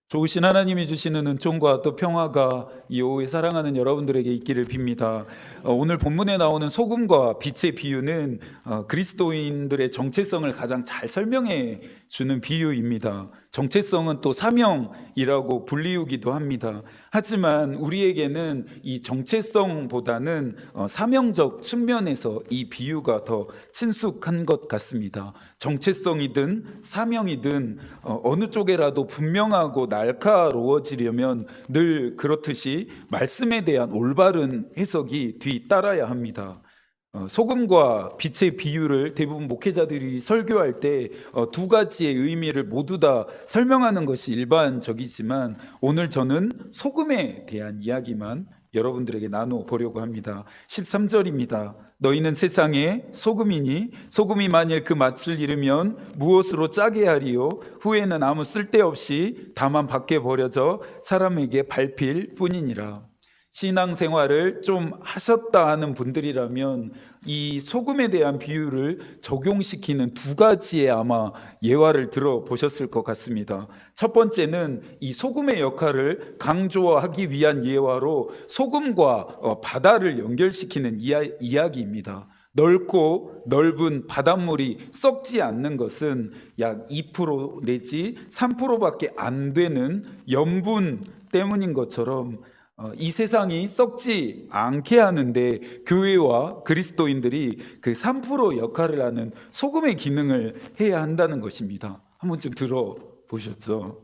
좋으신 하나님이 주시는 은총과 또 평화가 이 오후에 사랑하는 여러분들에게 있기를 빕니다. 오늘 본문에 나오는 소금과 빛의 비유는 그리스도인들의 정체성을 가장 잘 설명해 주는 비유입니다. 정체성은 또 사명이라고 불리우기도 합니다. 하지만 우리에게는 이 정체성보다는 사명적 측면에서 이 비유가 더 친숙한 것 같습니다. 정체성이든 사명이든 어느 쪽에라도 분명하고 날카로워지려면 늘 그렇듯이 말씀에 대한 올바른 해석이 뒤따라야 합니다. 소금과 빛의 비유를 대부분 목회자들이 설교할 때 두 가지의 의미를 모두 다 설명하는 것이 일반적이지만 오늘 저는 소금에 대한 이야기만 여러분들에게 나눠보려고 합니다. 13절입니다. 너희는 세상의 소금이니 소금이 만일 그 맛을 잃으면 무엇으로 짜게 하리요? 후에는 아무 쓸데없이 다만 밖에 버려져 사람에게 밟힐 뿐이니라. 신앙생활을 좀 하셨다 하는 분들이라면 이 소금에 대한 비유를 적용시키는 두 가지의 아마 예화를 들어보셨을 것 같습니다. 첫 번째는 이 소금의 역할을 강조하기 위한 예화로 소금과 바다를 연결시키는 이야기입니다. 넓고 넓은 바닷물이 썩지 않는 것은 약 2% 내지 3%밖에 안 되는 염분 때문인 것처럼 이 세상이 썩지 않게 하는데 교회와 그리스도인들이 그 3% 역할을 하는 소금의 기능을 해야 한다는 것입니다. 한 번쯤 들어보셨죠?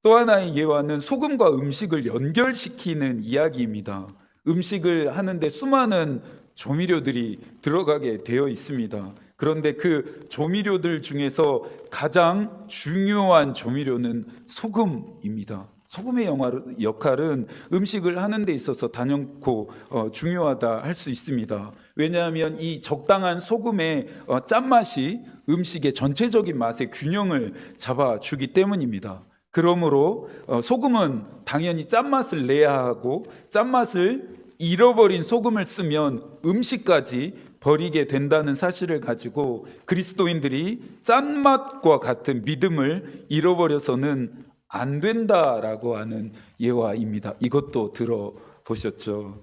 또 하나의 예화는 소금과 음식을 연결시키는 이야기입니다. 음식을 하는데 수많은 조미료들이 들어가게 되어 있습니다. 그런데 그 조미료들 중에서 가장 중요한 조미료는 소금입니다. 소금의 역할은 음식을 하는 데 있어서 단연코 중요하다 할 수 있습니다. 왜냐하면 이 적당한 소금의 짠맛이 음식의 전체적인 맛의 균형을 잡아주기 때문입니다. 그러므로 소금은 당연히 짠맛을 내야 하고 짠맛을 잃어버린 소금을 쓰면 음식까지 버리게 된다는 사실을 가지고 그리스도인들이 짠맛과 같은 믿음을 잃어버려서는 안 된다라고 하는 예화입니다. 이것도 들어보셨죠?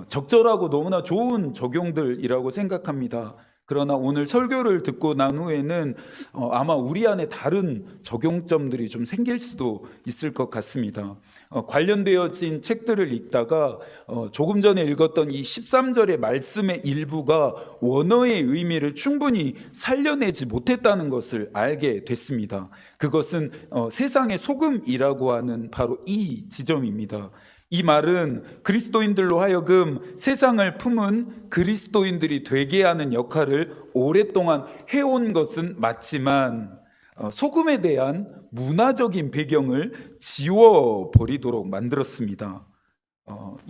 적절하고 너무나 좋은 적용들이라고 생각합니다. 그러나 오늘 설교를 듣고 난 후에는 아마 우리 안에 다른 적용점들이 좀 생길 수도 있을 것 같습니다. 관련되어진 책들을 읽다가 조금 전에 읽었던 이 13절의 말씀의 일부가 원어의 의미를 충분히 살려내지 못했다는 것을 알게 됐습니다. 그것은 세상의 소금이라고 하는 바로 이 지점입니다. 이 말은 그리스도인들로 하여금 세상을 품은 그리스도인들이 되게 하는 역할을 오랫동안 해온 것은 맞지만 소금에 대한 문화적인 배경을 지워버리도록 만들었습니다.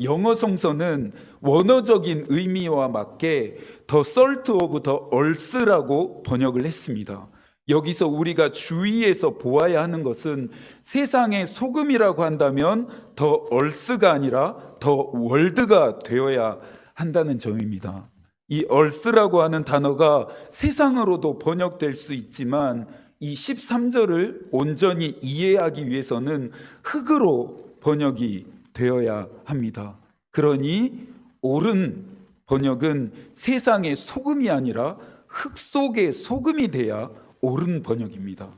영어 성서는 원어적인 의미와 맞게 The salt of the earth라고 번역을 했습니다. 여기서 우리가 주의해서 보아야 하는 것은 세상의 소금이라고 한다면 더 얼스가 아니라 더 월드가 되어야 한다는 점입니다. 이 얼스라고 하는 단어가 세상으로도 번역될 수 있지만 이 13절을 온전히 이해하기 위해서는 흙으로 번역이 되어야 합니다. 그러니 옳은 번역은 세상의 소금이 아니라 흙 속의 소금이 돼야 옳은 번역입니다.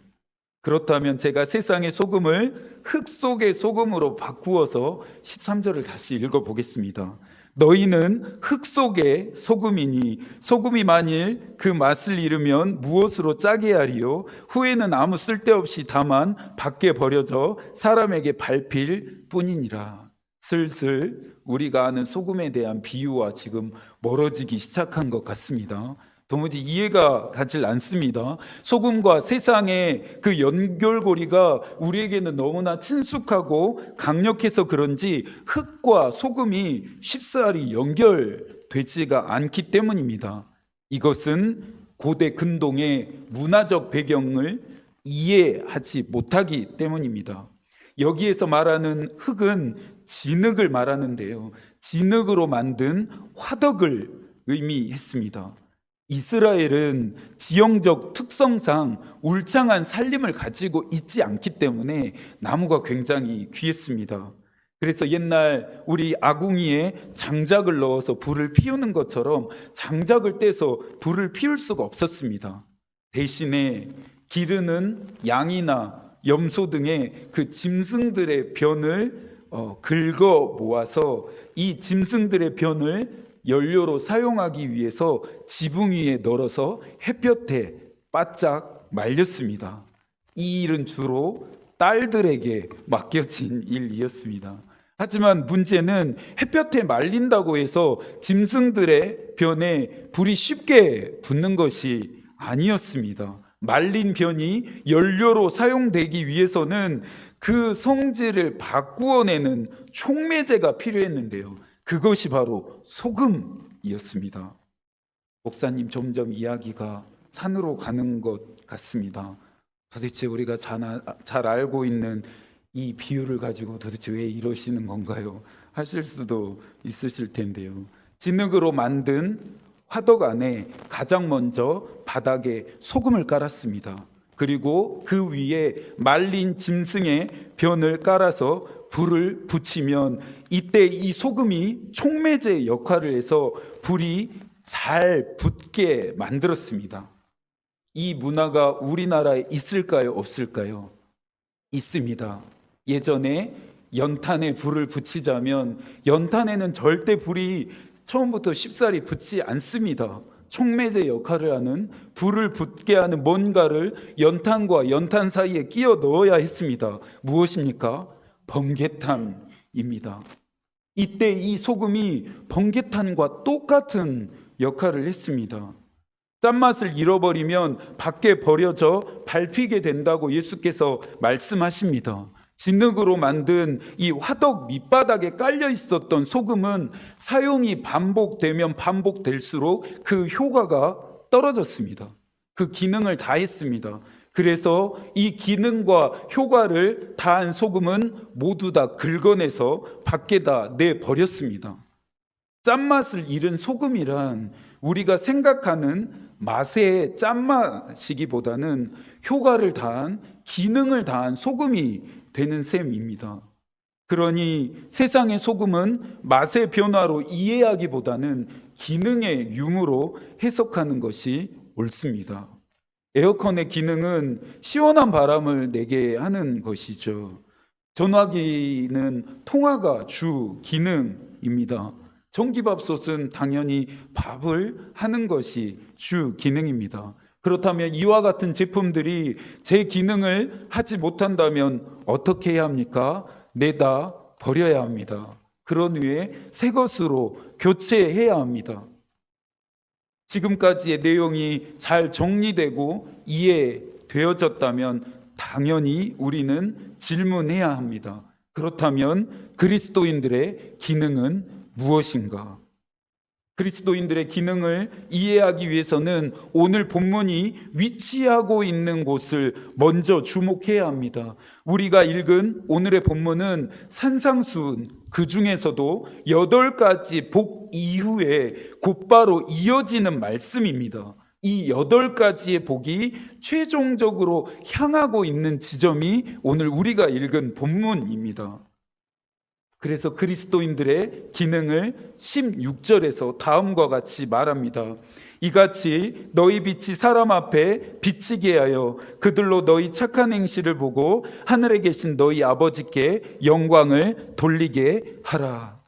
그렇다면 제가 세상의 소금을 흙 속의 소금으로 바꾸어서 13절을 다시 읽어보겠습니다. 너희는 흙 속의 소금이니 소금이 만일 그 맛을 잃으면 무엇으로 짜게 하리요? 후에는 아무 쓸데없이 다만 밖에 버려져 사람에게 밟힐 뿐이니라. 슬슬 우리가 아는 소금에 대한 비유와 지금 멀어지기 시작한 것 같습니다. 도무지 이해가 가질 않습니다. 소금과 세상의 그 연결고리가 우리에게는 너무나 친숙하고 강력해서 그런지 흙과 소금이 쉽사리 연결되지가 않기 때문입니다. 이것은 고대 근동의 문화적 배경을 이해하지 못하기 때문입니다. 여기에서 말하는 흙은 진흙을 말하는데요. 진흙으로 만든 화덕을 의미했습니다. 이스라엘은 지형적 특성상 울창한 산림을 가지고 있지 않기 때문에 나무가 굉장히 귀했습니다. 그래서 옛날 우리 아궁이에 장작을 넣어서 불을 피우는 것처럼 장작을 떼서 불을 피울 수가 없었습니다. 대신에 기르는 양이나 염소 등의 그 짐승들의 변을 긁어 모아서 이 짐승들의 변을 연료로 사용하기 위해서 지붕 위에 널어서 햇볕에 바짝 말렸습니다. 이 일은 주로 딸들에게 맡겨진 일이었습니다. 하지만 문제는 햇볕에 말린다고 해서 짐승들의 변에 불이 쉽게 붙는 것이 아니었습니다. 말린 변이 연료로 사용되기 위해서는 그 성질을 바꾸어내는 촉매제가 필요했는데요. 그것이 바로 소금이었습니다. 목사님, 점점 이야기가 산으로 가는 것 같습니다. 도대체 우리가 잘 알고 있는 이 비유를 가지고 도대체 왜 이러시는 건가요? 하실 수도 있으실 텐데요. 진흙으로 만든 화덕 안에 가장 먼저 바닥에 소금을 깔았습니다. 그리고 그 위에 말린 짐승의 변을 깔아서 불을 붙이면 이때 이 소금이 촉매제 역할을 해서 불이 잘 붙게 만들었습니다. 이 문화가 우리나라에 있을까요? 없을까요? 있습니다. 예전에 연탄에 불을 붙이자면 연탄에는 절대 불이 처음부터 쉽사리 붙지 않습니다. 촉매제 역할을 하는, 불을 붙게 하는 뭔가를 연탄과 연탄 사이에 끼워 넣어야 했습니다. 무엇입니까? 번개탄입니다. 이때 이 소금이 번개탄과 똑같은 역할을 했습니다. 짠맛을 잃어버리면 밖에 버려져 밟히게 된다고 예수께서 말씀하십니다. 진흙으로 만든 이 화덕 밑바닥에 깔려 있었던 소금은 사용이 반복되면 반복될수록 그 효과가 떨어졌습니다. 그 기능을 다했습니다. 그래서 이 기능과 효과를 다한 소금은 모두 다 긁어내서 밖에다 내버렸습니다. 짠맛을 잃은 소금이란 우리가 생각하는 맛의 짠맛이기보다는 효과를 다한, 기능을 다한 소금이 되는 셈입니다. 그러니 세상의 소금은 맛의 변화로 이해하기보다는 기능의 유무로 해석하는 것이 옳습니다. 에어컨의 기능은 시원한 바람을 내게 하는 것이죠. 전화기는 통화가 주 기능입니다. 전기밥솥은 당연히 밥을 하는 것이 주 기능입니다. 그렇다면 이와 같은 제품들이 제 기능을 하지 못한다면 어떻게 해야 합니까? 내다 버려야 합니다. 그런 후에 새 것으로 교체해야 합니다. 지금까지의 내용이 잘 정리되고 이해되어졌다면 당연히 우리는 질문해야 합니다. 그렇다면 그리스도인들의 기능은 무엇인가? 그리스도인들의 기능을 이해하기 위해서는 오늘 본문이 위치하고 있는 곳을 먼저 주목해야 합니다. 우리가 읽은 오늘의 본문은 산상수훈, 그 중에서도 8가지 복 이후에 곧바로 이어지는 말씀입니다. 이 8가지의 복이 최종적으로 향하고 있는 지점이 오늘 우리가 읽은 본문입니다. 그래서 그리스도인들의 기능을 16절에서 다음과 같이 말합니다. 이같이 너희 빛이 사람 앞에 비치게 하여 그들로 너희 착한 행실을 보고 하늘에 계신 너희 아버지께 영광을 돌리게 하라.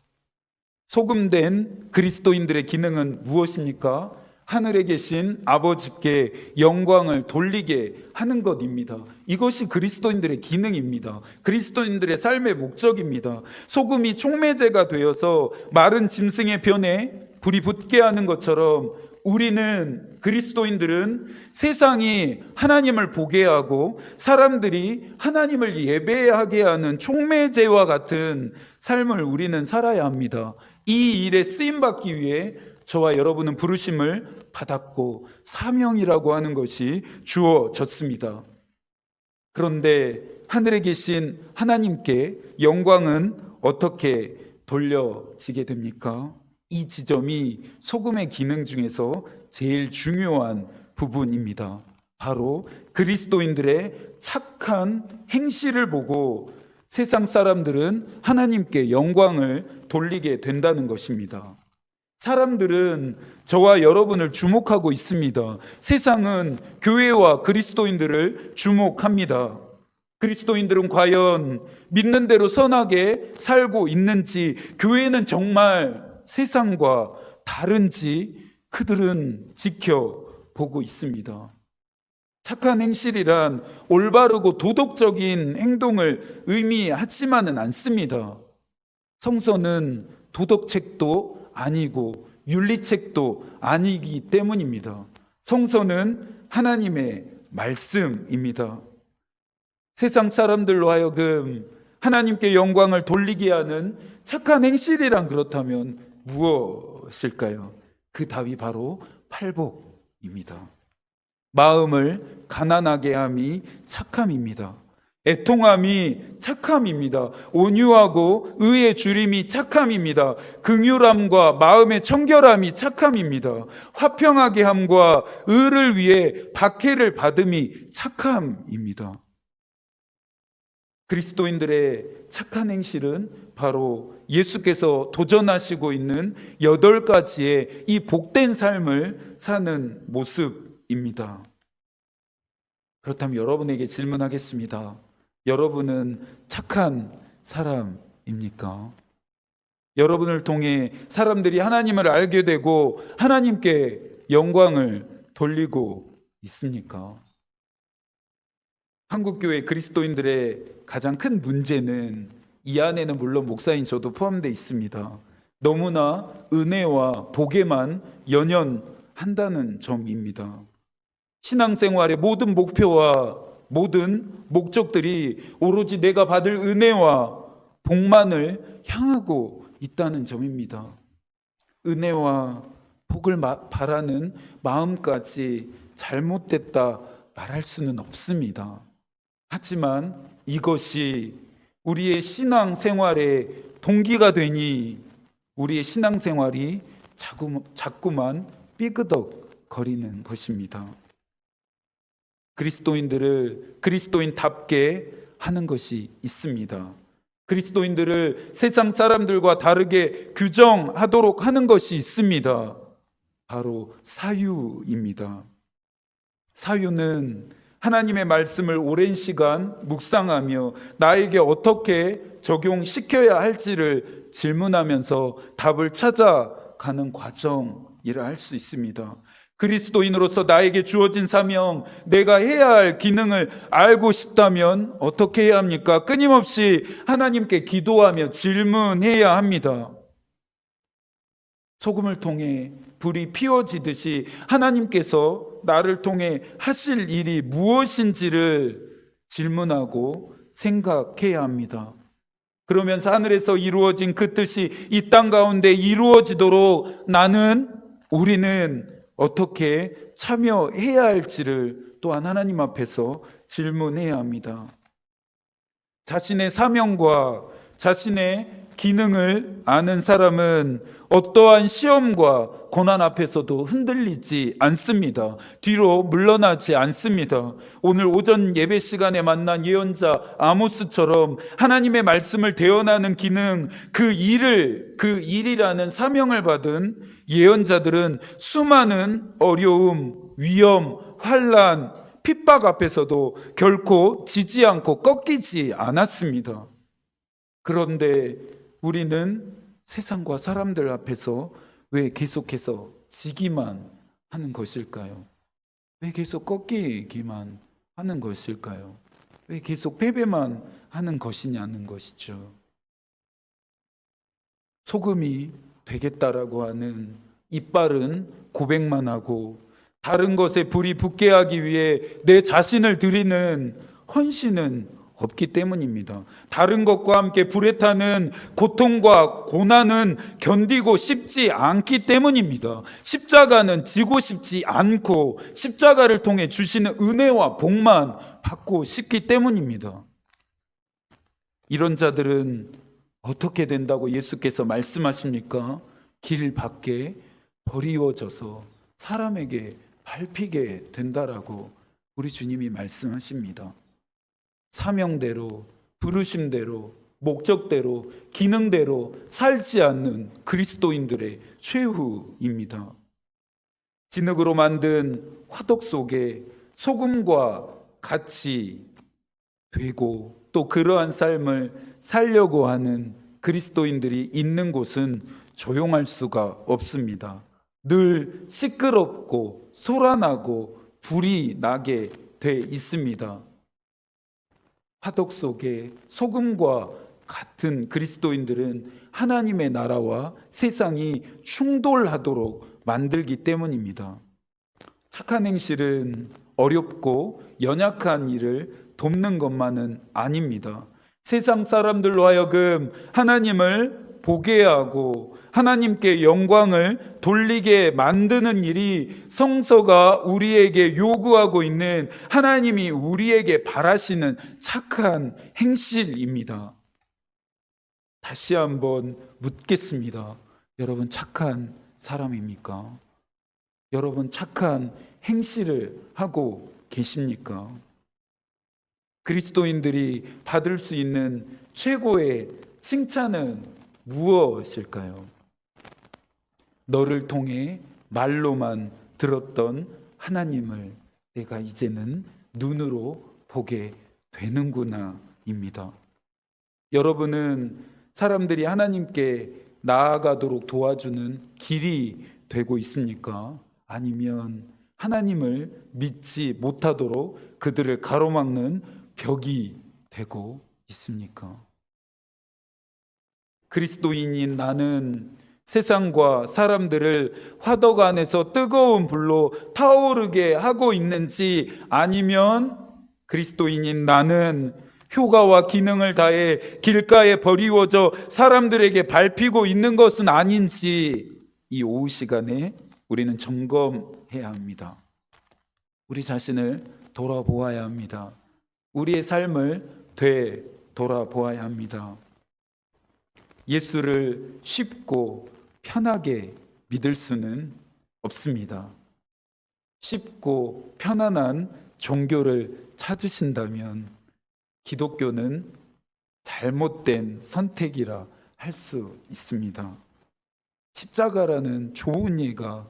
소금된 그리스도인들의 기능은 무엇입니까? 하늘에 계신 아버지께 영광을 돌리게 하는 것입니다. 이것이 그리스도인들의 기능입니다. 그리스도인들의 삶의 목적입니다. 소금이 촉매제가 되어서 마른 짐승의 변에 불이 붙게 하는 것처럼 우리는, 그리스도인들은 세상이 하나님을 보게 하고 사람들이 하나님을 예배하게 하는 촉매제와 같은 삶을 우리는 살아야 합니다. 이 일에 쓰임받기 위해 저와 여러분은 부르심을 받았고 사명이라고 하는 것이 주어졌습니다. 그런데 하늘에 계신 하나님께 영광은 어떻게 돌려지게 됩니까? 이 지점이 소금의 기능 중에서 제일 중요한 부분입니다. 바로 그리스도인들의 착한 행실을 보고 세상 사람들은 하나님께 영광을 돌리게 된다는 것입니다. 사람들은 저와 여러분을 주목하고 있습니다. 세상은 교회와 그리스도인들을 주목합니다. 그리스도인들은 과연 믿는 대로 선하게 살고 있는지, 교회는 정말 세상과 다른지 그들은 지켜보고 있습니다. 착한 행실이란 올바르고 도덕적인 행동을 의미하지만은 않습니다. 성서는 도덕책도 아니고 윤리책도 아니기 때문입니다. 성서는 하나님의 말씀입니다. 세상 사람들로 하여금 하나님께 영광을 돌리게 하는 착한 행실이란 그렇다면 무엇일까요? 그 답이 바로 팔복입니다. 마음을 가난하게 함이 착함입니다. 애통함이 착함입니다. 온유하고 의에 주림이 착함입니다. 긍휼함과 마음의 청결함이 착함입니다. 화평하게 함과 의를 위해 박해를 받음이 착함입니다. 그리스도인들의 착한 행실은 바로 예수께서 도전하시고 있는 8가지의 이 복된 삶을 사는 모습입니다. 그렇다면 여러분에게 질문하겠습니다. 여러분은 착한 사람입니까? 여러분을 통해 사람들이 하나님을 알게 되고 하나님께 영광을 돌리고 있습니까? 한국교회 그리스도인들의 가장 큰 문제는, 이 안에는 물론 목사인 저도 포함되어 있습니다, 너무나 은혜와 복에만 연연한다는 점입니다. 신앙생활의 모든 목표와 모든 목적들이 오로지 내가 받을 은혜와 복만을 향하고 있다는 점입니다. 은혜와 복을 바라는 마음까지 잘못됐다 말할 수는 없습니다. 하지만 이것이 우리의 신앙생활의 동기가 되니 우리의 신앙생활이 자꾸만 삐그덕거리는 것입니다. 그리스도인들을 그리스도인답게 하는 것이 있습니다. 그리스도인들을 세상 사람들과 다르게 규정하도록 하는 것이 있습니다. 바로 사유입니다. 사유는 하나님의 말씀을 오랜 시간 묵상하며 나에게 어떻게 적용시켜야 할지를 질문하면서 답을 찾아가는 과정이라 할 수 있습니다. 그리스도인으로서 나에게 주어진 사명, 내가 해야 할 기능을 알고 싶다면 어떻게 해야 합니까? 끊임없이 하나님께 기도하며 질문해야 합니다. 소금을 통해 불이 피워지듯이 하나님께서 나를 통해 하실 일이 무엇인지를 질문하고 생각해야 합니다. 그러면서 하늘에서 이루어진 그 뜻이 이 땅 가운데 이루어지도록 우리는 어떻게 참여해야 할지를 또한 하나님 앞에서 질문해야 합니다. 자신의 사명과 자신의 기능을 아는 사람은 어떠한 시험과 고난 앞에서도 흔들리지 않습니다. 뒤로 물러나지 않습니다. 오늘 오전 예배 시간에 만난 예언자 아모스처럼 하나님의 말씀을 대언하는 기능, 그 일이라는 사명을 받은 예언자들은 수많은 어려움, 위험, 환난, 핍박 앞에서도 결코 지지 않고 꺾이지 않았습니다. 그런데 우리는 세상과 사람들 앞에서 왜 계속해서 지기만 하는 것일까요? 왜 계속 꺾이기만 하는 것일까요? 왜 계속 패배만 하는 것이냐는 것이죠. 소금이 되겠다라고 하는 이빨은 고백만 하고 다른 것에 불이 붙게 하기 위해 내 자신을 드리는 헌신은 없기 때문입니다. 다른 것과 함께 불에 타는 고통과 고난은 견디고 싶지 않기 때문입니다. 십자가는 지고 싶지 않고 십자가를 통해 주시는 은혜와 복만 받고 싶기 때문입니다. 이런 자들은 어떻게 된다고 예수께서 말씀하십니까? 길 밖에 버리워져서 사람에게 밟히게 된다라고 우리 주님이 말씀하십니다. 사명대로, 부르심대로, 목적대로, 기능대로 살지 않는 그리스도인들의 최후입니다. 진흙으로 만든 화덕 속에 소금과 같이 되고 또 그러한 삶을 살려고 하는 그리스도인들이 있는 곳은 조용할 수가 없습니다. 늘 시끄럽고 소란하고 불이 나게 돼 있습니다. 화덕 속에 소금과 같은 그리스도인들은 하나님의 나라와 세상이 충돌하도록 만들기 때문입니다. 착한 행실은 어렵고 연약한 일을 돕는 것만은 아닙니다. 세상 사람들로 하여금 하나님을 보게 하고 하나님께 영광을 돌리게 만드는 일이 성서가 우리에게 요구하고 있는, 하나님이 우리에게 바라시는 착한 행실입니다. 다시 한번 묻겠습니다. 여러분 착한 사람입니까? 여러분 착한 행실을 하고 계십니까? 그리스도인들이 받을 수 있는 최고의 칭찬은 무엇일까요? 너를 통해 말로만 들었던 하나님을 내가 이제는 눈으로 보게 되는구나 입니다. 여러분은 사람들이 하나님께 나아가도록 도와주는 길이 되고 있습니까? 아니면 하나님을 믿지 못하도록 그들을 가로막는 벽이 되고 있습니까? 그리스도인인 나는 세상과 사람들을 화덕 안에서 뜨거운 불로 타오르게 하고 있는지, 아니면 그리스도인인 나는 효과와 기능을 다해 길가에 버리워져 사람들에게 밟히고 있는 것은 아닌지, 이 오후 시간에 우리는 점검해야 합니다. 우리 자신을 돌아보아야 합니다. 우리의 삶을 되돌아보아야 합니다. 예수를 쉽고 편하게 믿을 수는 없습니다. 쉽고 편안한 종교를 찾으신다면 기독교는 잘못된 선택이라 할 수 있습니다. 십자가라는 좋은 예가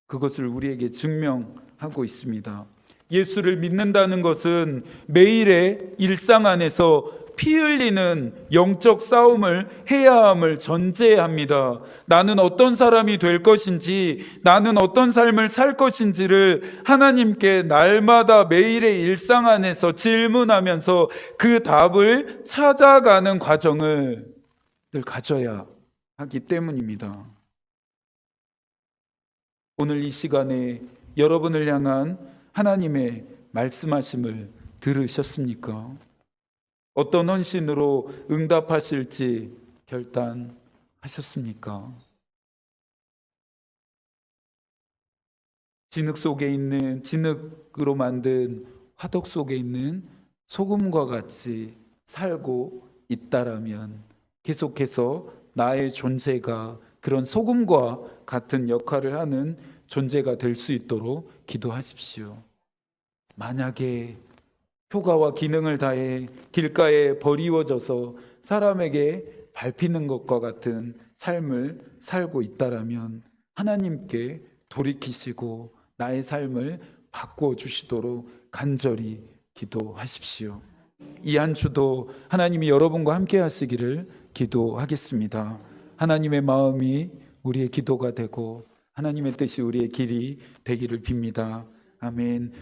그것을 우리에게 증명하고 있습니다. 예수를 믿는다는 것은 매일의 일상 안에서 피 흘리는 영적 싸움을 해야 함을 전제합니다. 나는 어떤 사람이 될 것인지, 나는 어떤 삶을 살 것인지를 하나님께 날마다 매일의 일상 안에서 질문하면서 그 답을 찾아가는 과정을 늘 가져야 하기 때문입니다. 오늘 이 시간에 여러분을 향한 하나님의 말씀하심을 들으셨습니까? 어떤 헌신으로 응답하실지 결단하셨습니까? 진흙 속에 있는, 진흙으로 만든 화덕 속에 있는 소금과 같이 살고 있다라면 계속해서 나의 존재가 그런 소금과 같은 역할을 하는 존재가 될 수 있도록 기도하십시오. 만약에 효과와 기능을 다해 길가에 버리워져서 사람에게 밟히는 것과 같은 삶을 살고 있다라면 하나님께 돌이키시고 나의 삶을 바꿔주시도록 간절히 기도하십시오. 이 한 주도 하나님이 여러분과 함께 하시기를 기도하겠습니다. 하나님의 마음이 우리의 기도가 되고 하나님의 뜻이 우리의 길이 되기를 빕니다. 아멘.